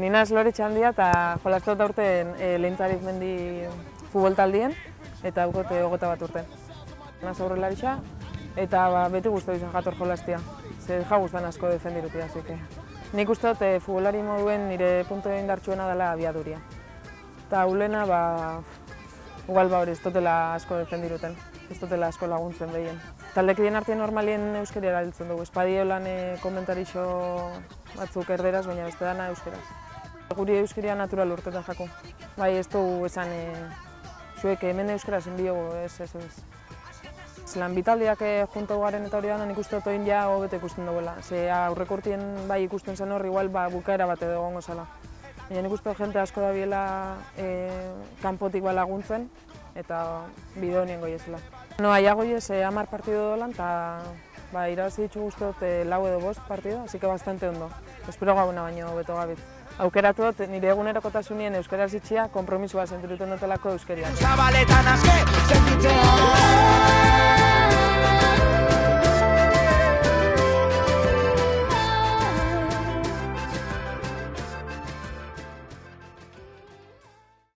Nina Loretxe handia eta jolaztot aurten lehentzariz mendi futbol taldien eta aukote 21 urte. Naz aurrelaritza eta beti guztu izan jator jolaztia. Ze ja guztan asko defendirutia, así que. Nik uste dut futbolari moduen nire punto indartsuena dela abiaduria. Eta ulena, igual hori ez dutela asko defendiruten, ez dutela asko laguntzen behien. Taldekideen artean normalien euskeria erabiltzen dugu. Espadio lan komentarixo batzuk erderaz, baina beste dana euskeraz. Guri euskeria natural urtetan jako. Bai, ez dugu esan zuek hemen euskaraz enbiogu, ez. Zelan bitaldiak junto garen eta hori da, nik uste dut oin ja hobete ikusten duela. Ze aurreko urtien bai ikusten zen hor, igual bukaera bat edo egongo zela. Baina nik uste dut jente asko da biela kanpotik laguntzen eta bide honien goiezela. No, aia goiez 10 partido dolan eta irabazi ditzu uste dut 4 edo 5 partido, así que bastante ondo. Espero gabuna baino beto gabiz. Aukeratu dut nire egunerokotasunien euskaraz itxia, konpromisoa sentiruten dutelako euskerian.